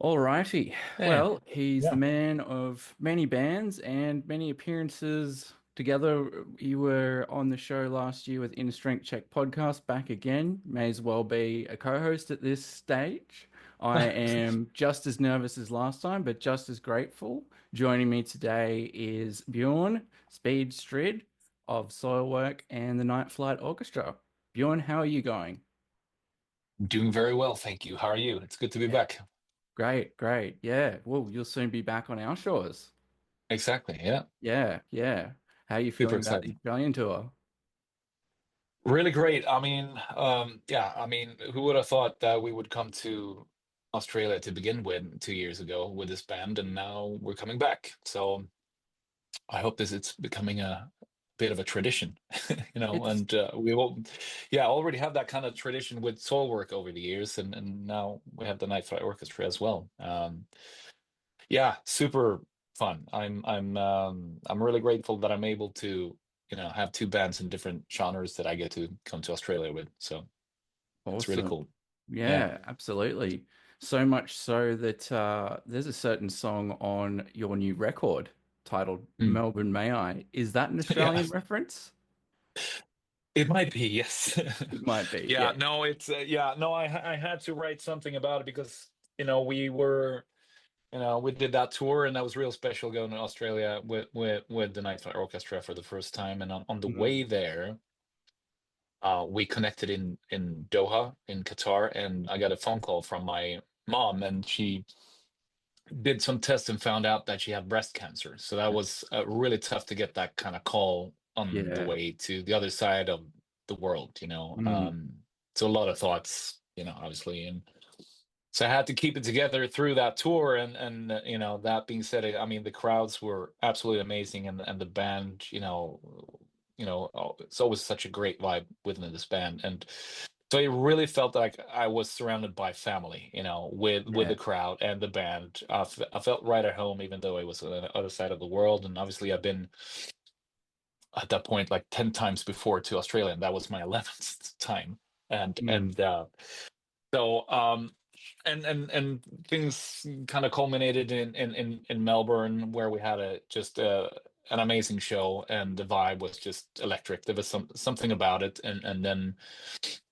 Alrighty. Hey, Well, he's the yeah, man of many bands and many appearances together. You were on the show last year with In Strength Check podcast, back again. May as well be a co-host at this stage. I am just as nervous as last time, but just as grateful. Joining me today is Bjorn Speed Strid of Soilwork and the Night Flight Orchestra. Bjorn, how are you going? doing very well, thank you. How are you? It's good to be back. Great, great. Yeah. Well, you'll soon be back on our shores. Exactly, yeah. Yeah, yeah. How are you Super feeling about the exciting. Australian tour? Really great. Yeah, who would have thought that we would come to Australia to begin with 2 years ago with this band, and now we're coming back. So I hope this it's becoming a bit of a tradition, It's and we will, yeah, already have that kind of tradition with soul work over the years, and now we have the Night Flight Orchestra as well. Yeah, super fun. I'm really grateful that I'm able to, have two bands in different genres that I get to come to Australia with. So it's really awesome. cool. Yeah. Yeah, absolutely. So much so that there's a certain song on your new record titled Mm. Melbourne May I. Is that an Yeah, Australian reference? it might be, yes. It might be, Yeah, yeah. no, it's yeah, no, I had to write something about it because, we were, we did that tour and that was real special going to Australia with the Night Flight Orchestra for the first time. And on the way Mm, there, we connected in Doha in Qatar, and I got a phone call from my mom, and she did some tests and found out that she had breast cancer. So that was really tough to get that kind of call on the yeah. way to the other side of the world. Mm, So a lot of thoughts, obviously, and so I had to keep it together through that tour. And that being said, I mean, the crowds were absolutely amazing, and the band, it's always such a great vibe within this band. And so it really felt like I was surrounded by family, with yeah. the crowd and the band. I felt right at home, even though it was on the other side of the world. And obviously, I've been at that point like 10 times before to Australia, and that was my 11th time. And Mm, and so and things kind of culminated in Melbourne, where we had a just an amazing show, and the vibe was just electric. There was something about it. And then,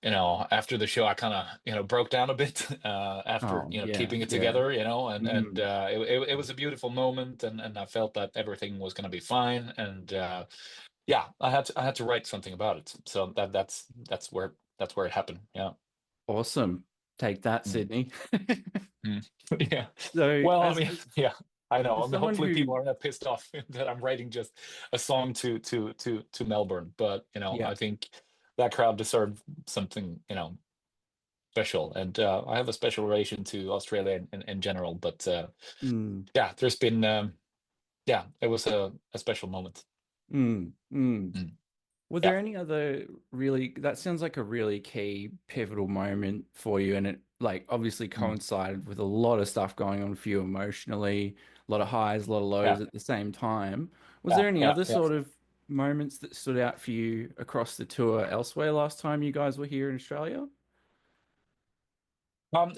after the show, I kind of, broke down a bit after, oh, yeah, keeping it yeah. together, and Mm, it was a beautiful moment, and I felt that everything was going to be fine. And yeah, I had to write something about it. So that's where it happened. Yeah. awesome. Take that, Mm. Sydney. Mm. Yeah. So, Well, I as, mean, as yeah, I know. as I mean, someone hopefully people who, aren't that pissed off that I'm writing just a song to Melbourne, but yeah. I think that crowd deserved something, special. And I have a special relation to Australia in general, but Mm, yeah, there's been yeah, it was a special moment. mm, mm. Mm. Were Yeah. there any other really, that sounds like a really key pivotal moment for you, and it like obviously Mm. coincided with a lot of stuff going on for you emotionally, a lot of highs, a lot of lows Yeah. at the same time. Was Yeah. there any Yeah. other Yeah. sort of moments that stood out for you across the tour elsewhere last time you guys were here in Australia?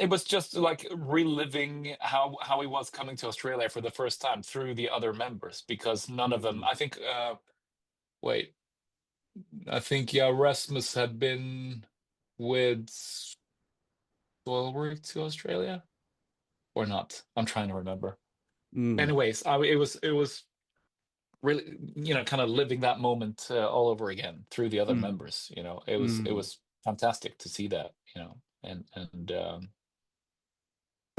It was just like reliving how he was coming to Australia for the first time through the other members, because none of them, Mm, I think, wait, I think, yeah, Rasmus had been with Soilwork to Australia or not. I'm trying to remember. mm, Anyways, it was really, kind of living that moment all over again through the other mm, members. It was mm, fantastic to see that. And so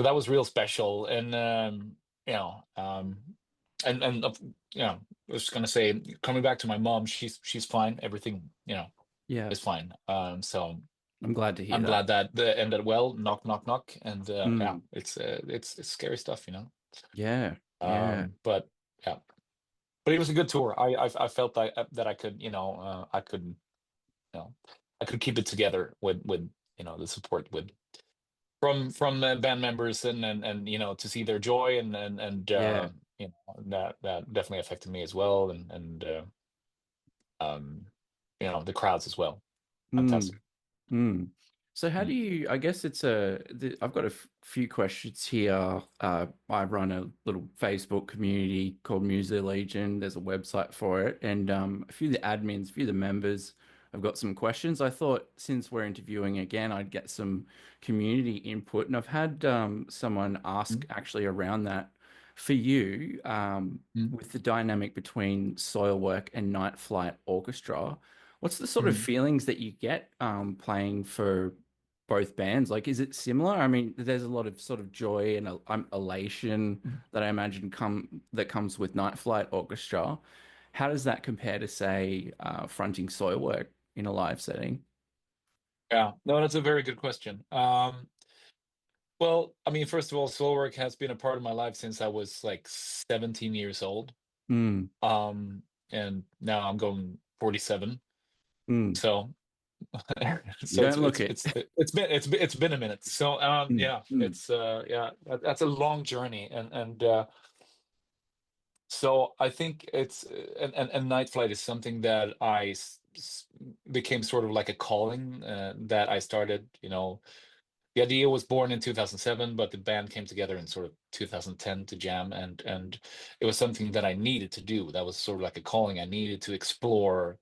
that was real special. And you know, and I was just gonna say, coming back to my mom, she's fine. Everything, yeah, is fine. So I'm glad to hear I'm that. glad that ended well. Knock, knock, knock. And yeah, Mm, it's scary stuff. yeah, yeah, But yeah, but it was a good tour. I felt that I could, know I could keep it together with the support with from band members, and to see their joy, and yeah. that definitely affected me as well. And um the crowds as well. Mm, Fantastic. mm. So how do you, I guess I've got few questions here. I run a little Facebook community called Musa Legion. There's a website for it. And a few of the admins, a few of the members have got some questions. I thought since we're interviewing again, I'd get some community input. And I've had someone ask actually around that for you, with the dynamic between Soilwork and Night Flight Orchestra. What's the sort of Mm-hmm. feelings that you get playing for both bands? Like, is it similar? I mean, there's a lot of sort of joy and elation that I imagine comes with Night Flight Orchestra. How does that compare to, say, fronting Soilwork in a live setting? Yeah, no, that's a very good question. Well, I mean, first of all, Soilwork has been a part of my life since I was like 17 years old. Mm, Um, and now I'm going 47. mm. So You so don't look it. it's been a minute. So Mm, yeah, mm. it's yeah, that's a long journey. And so I think it's and Night Flight is something that became sort of like a calling that I started, the idea was born in 2007, but the band came together in sort of 2010 to jam, and it was something that I needed to do. That was sort of like a calling. I needed to explore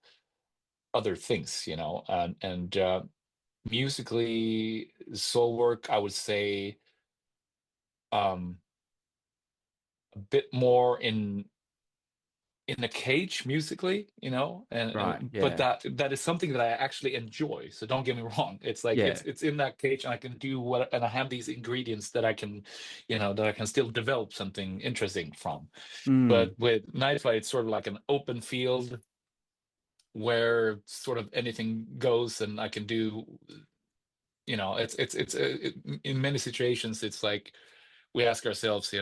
other things, and musically, Soulwork, I would say, um, a bit more in a cage musically, Right. but Yeah. that is something that I actually enjoy. So don't get me wrong. It's like Yeah. it's in that cage, and I can do what, and I have these ingredients that I can, that I can still develop something interesting from. Mm, But with Night Flight, it's sort of like an open field where sort of anything goes, and I can do, in many situations, it's like we ask ourselves,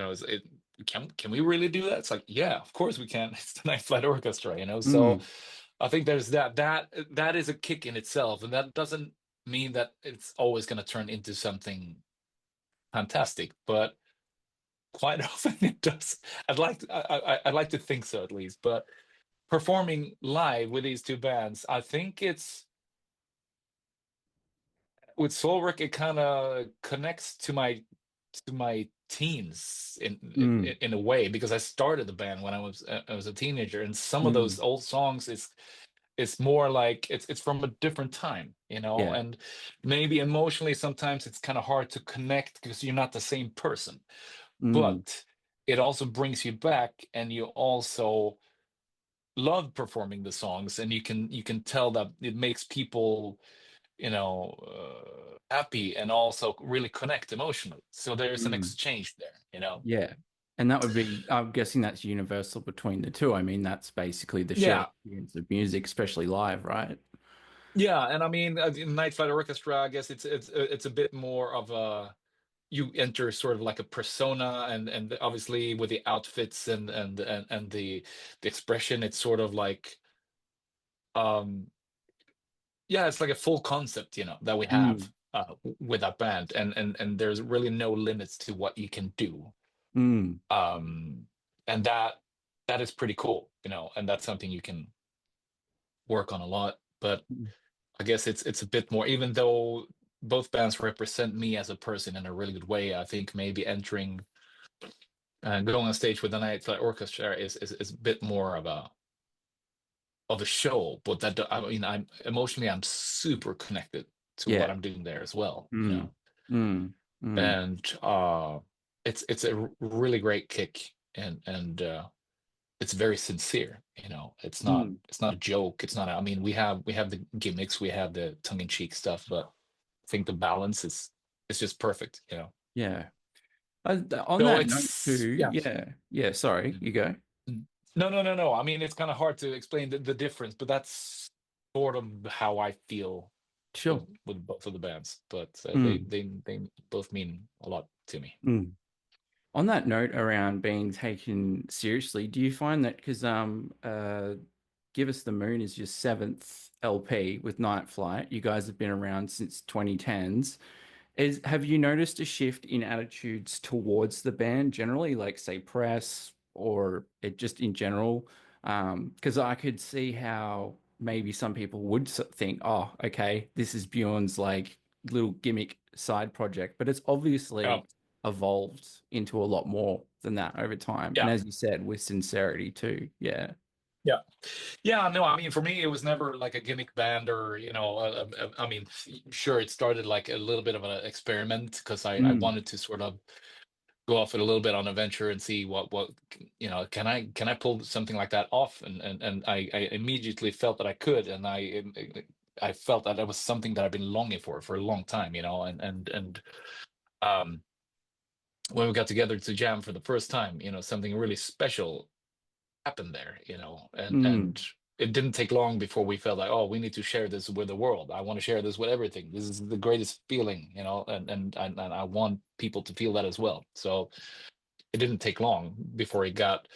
can we really do that? It's like, yeah, of course we can. It's the Night Flight Orchestra, So mm, I think there's that is a kick in itself, and that doesn't mean that it's always going to turn into something fantastic, but quite often it does. I'd like to think so, at least. But performing live with these two bands, I think it's with Soulwork, it kind of connects to my teens mm, in a way, because I started the band when I was a teenager, and some of those mm. old songs is it's more like it's from a different time, Yeah. and maybe emotionally sometimes it's kind of hard to connect because you're not the same person, Mm, but it also brings you back, and you also love performing the songs, and you can tell that it makes people happy, and also really connect emotionally. So there's an mm. exchange there. Yeah. And that would be, I'm guessing that's universal between the two. I mean, that's basically the shared Yeah, experience of music, especially live, right? yeah, and I mean, in Night Flight Orchestra, I guess it's a bit more of a, you enter sort of like a persona, and obviously with the outfits and the expression, it's sort of like, um yeah, it's like a full concept, that we have Mm, with that band, and there's really no limits to what you can do. mm, um and that is pretty cool, and that's something you can work on a lot. But mm. I guess it's a bit more, even though both bands represent me as a person in a really good way. I think maybe entering going on stage with the Night Flight Orchestra is a bit more of a show, but I mean, I'm super connected to what Yeah. I'm doing there as well, Mm, mm, mm, and it's a really great kick, and it's very sincere. mm. It's not a joke. It's not. I mean, we have the gimmicks, we have the tongue in cheek stuff, but I think the balance is just perfect. Yeah. On So that note it's, too, yeah. yeah. Yeah, sorry, Mm. you go. Mm. No, no, no, no. I mean, it's kind of hard to explain the difference, but that's sort of how I feel Sure. with both of the bands. But Mm, they both mean a lot to me. mm. On that note around being taken seriously, do you find that because Give Us the Moon is your seventh LP with Night Flight, you guys have been around since 2010s. Have you noticed a shift in attitudes towards the band generally, like say press or it just in general? Because I could see how maybe some people would think, oh, okay, this is Bjorn's like little gimmick side project, but it's Yeah, obviously evolved into a lot more than that over time. And yeah, as you said, with sincerity too. Yeah. yeah. Yeah, no, I mean, for me, it was never like a gimmick band or, I mean, sure, it started like a little bit of an experiment because I Mm, wanted to sort of go off it a little bit on a venture and see what, can I pull something like that off? And I immediately felt that I could, and I felt that that was something that I've been longing for a long time, and um, when we got together to jam for the first time, something really special happened there, and mm, it didn't take long before we felt like, oh, we need to share this with the world. I want to share this with everything. This is the greatest feeling, and I want people to feel that as well. So it didn't take long before it got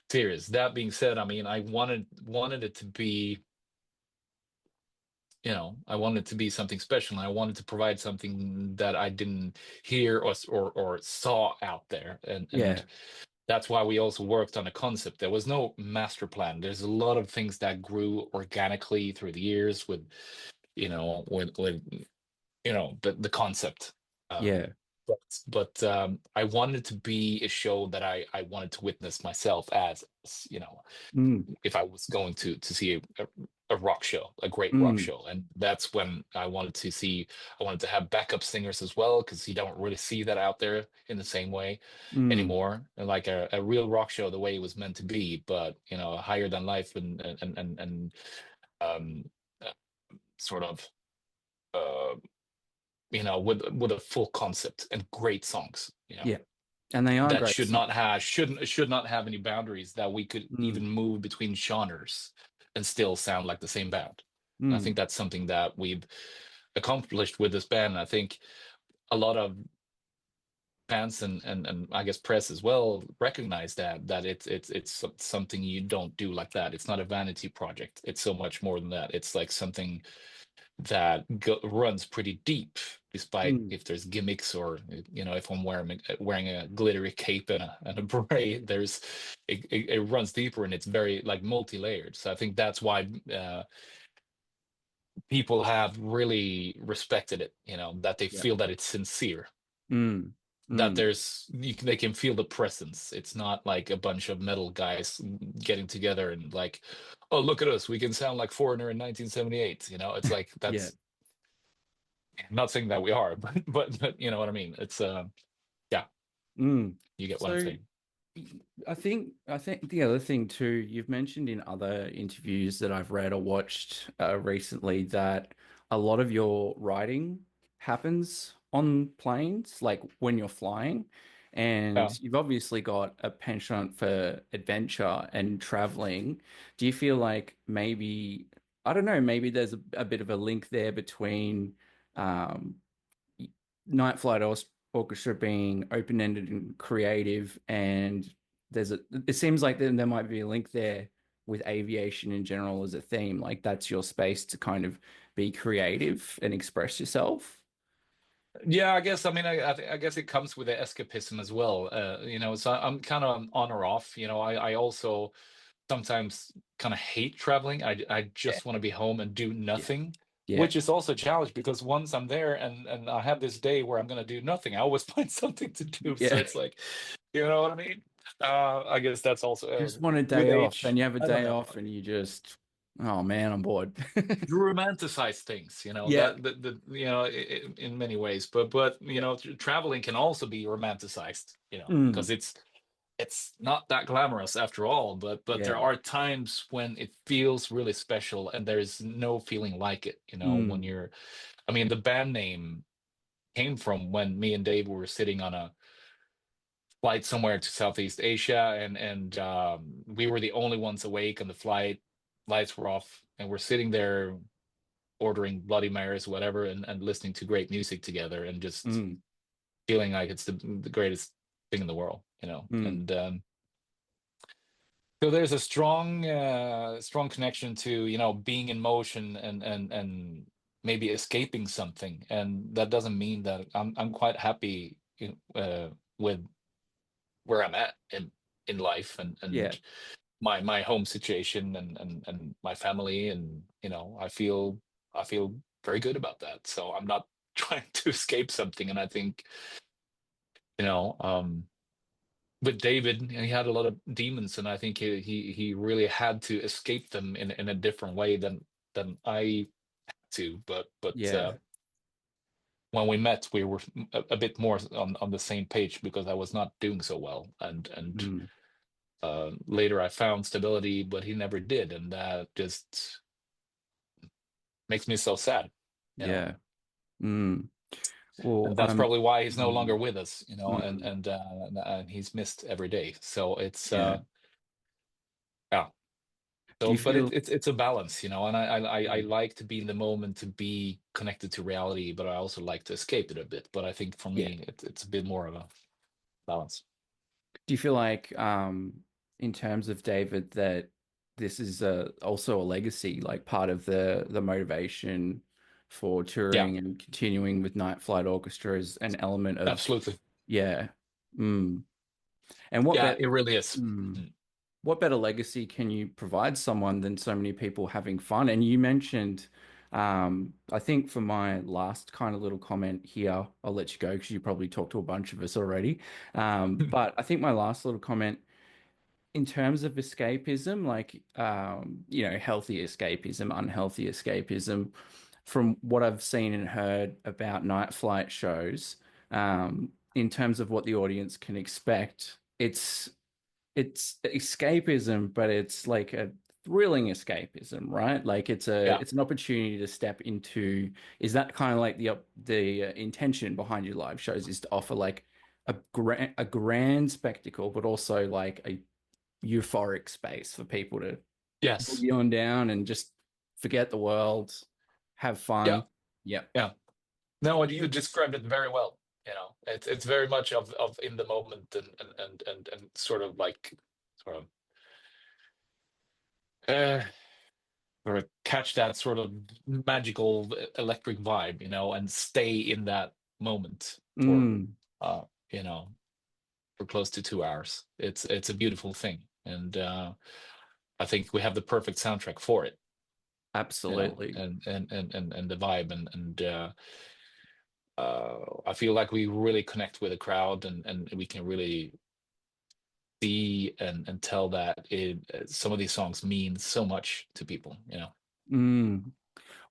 serious. That being said, I mean, I wanted it to be, I wanted it to be something special. And I wanted to provide something that I didn't hear or saw out there, and yeah. that's why we also worked on a concept. There was no master plan. There's a lot of things that grew organically through the years with, the concept. Yeah. Um, but I wanted to be a show that I wanted to witness myself as, Mm, if I was going to see a rock show, a great rock mm, show. And that's when I wanted to have backup singers as well, because you don't really see that out there in the same way mm. anymore. Like a real rock show, the way it was meant to be, but higher than life, and um, uh, sort of uh, with a full concept and great songs. Yeah. And they are That great songs. should not have any boundaries, that we could Mm, even move between genres and still sound like the same band. And I mm. think that's something that we've accomplished with this band. And I think a lot of fans and I guess press as well recognize that it's something you don't do like that. It's not a vanity project. It's so much more than that. It's like something that runs pretty deep, despite Mm, if there's gimmicks, or if I'm wearing a glittery cape and a beret. It runs deeper, and it's very like multi-layered. So I think that's why people have really respected it. That they yeah. feel that it's sincere, Mm, that mm. they can feel the presence. It's not like a bunch of metal guys getting together and like, oh, look at us, we can sound like Foreigner in 1978. It's like, Yeah. that's not saying that we are, but you know what I mean. It's yeah, Mm. you get what I'm So saying. I think the other thing too, you've mentioned in other interviews that I've read or watched recently that a lot of your writing happens on planes, like when you're flying. Yeah. And you've obviously got a penchant for adventure and traveling. Do you feel like maybe, I don't know, maybe there's a bit of a link there between um, Night Flight Orchestra being open-ended and creative, and it seems like there might be a link there with aviation in general as a theme. Like that's your space to kind of be creative and express yourself. Yeah, I guess, I mean, I guess it comes with the escapism as well. So I'm kind of on or off. I also sometimes kind of hate traveling. I Yeah, just want to be home and do yeah, nothing, yeah, which is also a challenge, because once I'm there and I have this day where I'm going to do nothing, I always find something to do. So yeah. it's like, you know what I mean? I guess that's also Just want a with day off, and age. you have a I don't day know. off, and you just, oh man, I'm bored. You romanticize things, Yeah. that in many ways, but traveling can also be romanticized, because Mm, it's not that glamorous after all, but there yeah. are times when it feels really special, and there's no feeling like it, when Mm, you're, I mean, the band name came from when me and Dave were sitting on a flight somewhere to Southeast Asia, and we were the only ones awake on the flight. Lights were off, and we're sitting there ordering Bloody Marys, whatever, and listening to great music together, and just mm, feeling like it's the greatest thing in the world, mm. and so there's a strong connection to, being in motion, and maybe escaping something. And that doesn't mean that I'm quite happy with where I'm at in life, and Yeah. my home situation, and my family, and I feel very good about that. So I'm not trying to escape something. And I think, you know, with David, he had a lot of demons, and I think he really had to escape them in a different way than I to. But Yeah. when we met, we were a bit more on the same page because I was not doing so well, and Mm. later I found stability, but he never did, and that just makes me so sad, you know. Yeah. Mm. Well, And that's probably why he's no longer mm, with us, you know, mm, and he's missed every day. So it's yeah. yeah. Do So, you but feel it's a balance, you know, and I mm, like to be in the moment, to be connected to reality, but I also like to escape it a bit. But I think for yeah. me, it's a bit more of a balance. Do you feel like in terms of David that this is also a legacy, like part of the motivation for Yeah, touring and continuing with Night Flight Orchestra is an element of absolutely. yeah. Mm. And what Yeah, bet it really is. mm. Mm. What better legacy can you provide someone than so many people having fun? And you mentioned, I think for my last kind of little comment here, I'll let you go because you probably talked to a bunch of us already. But I think my last little comment in terms of escapism, like, healthy escapism, unhealthy escapism, from what I've seen and heard about night flight shows, in terms of what the audience can expect, it's escapism, but it's like a thrilling escapism, right? Like Yeah, it's an opportunity to step into. Is that kind of like the intention behind your live shows is to offer like a grand spectacle, but also like a euphoric space for people to yes, boogie on down and just forget the world, have yeah, fun. Yep. yeah. No, and you described it very well. You know, it's very much of in the moment, and sort of like sort of uh or catch that sort of magical electric vibe, you know, and stay in that moment for Mm, uh you know, for close to 2 hours. It's a beautiful thing, and I think we have the perfect soundtrack for it, you know, absolutely. and the vibe, I feel like we really connect with the crowd, and we can really see and tell that some of these songs mean so much to people, you know. Mm.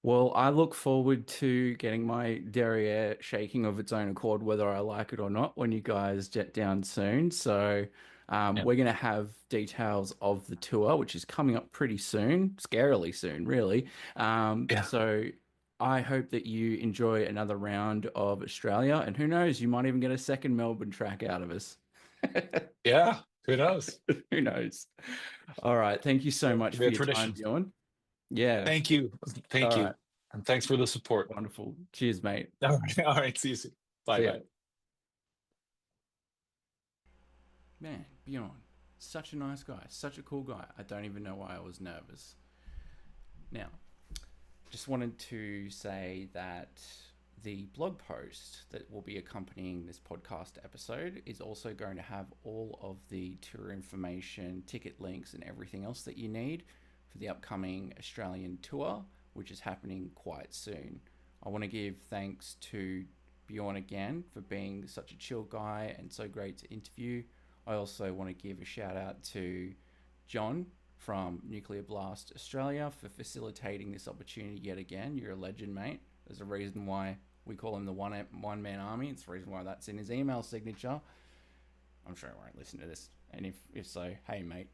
Well, I look forward to getting my derriere shaking of its own accord, whether I like it or not, when you guys jet down soon. So, Yeah, we're going to have details of the tour, which is coming up pretty soon, scarily soon, really. yeah, So, I hope that you enjoy another round of Australia, and who knows, you might even get a second Melbourne track out of us. yeah, who knows. Who knows? All right. Thank you so much It'll be for a your time, tradition. Bjorn. Yeah. Thank you. All Thank right. you. And thanks for the support. Wonderful. Cheers, mate. All right. All right. See you soon. Bye See ya. bye. Man, Bjorn, such a nice guy, such a cool guy. I don't even know why I was nervous. Now, just wanted to say that the blog post that will be accompanying this podcast episode is also going to have all of the tour information, ticket links, and everything else that you need for the upcoming Australian tour, which is happening quite soon. I want to give thanks to Bjorn again for being such a chill guy and so great to interview. I also want to give a shout out to John from Nuclear Blast Australia for facilitating this opportunity yet again. You're a legend, mate. There's a reason why we call him the one man army. It's the reason why that's in his email signature. I'm sure he won't listen to this, and if so, hey, mate.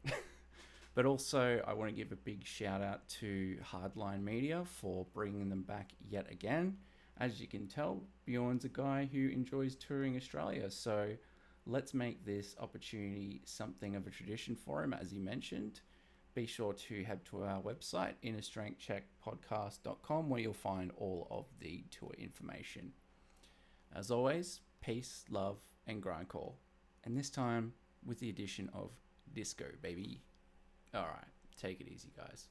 But also, I want to give a big shout out to Hardline Media for bringing them back yet again. As you can tell, Bjorn's a guy who enjoys touring Australia, so let's make this opportunity something of a tradition for him, as he mentioned. Be sure to head to our website, innerstrengthcheckpodcast.com, where you'll find all of the tour information. As always, peace, love, and grindcore. And this time with the addition of disco, baby. All right, take it easy, guys.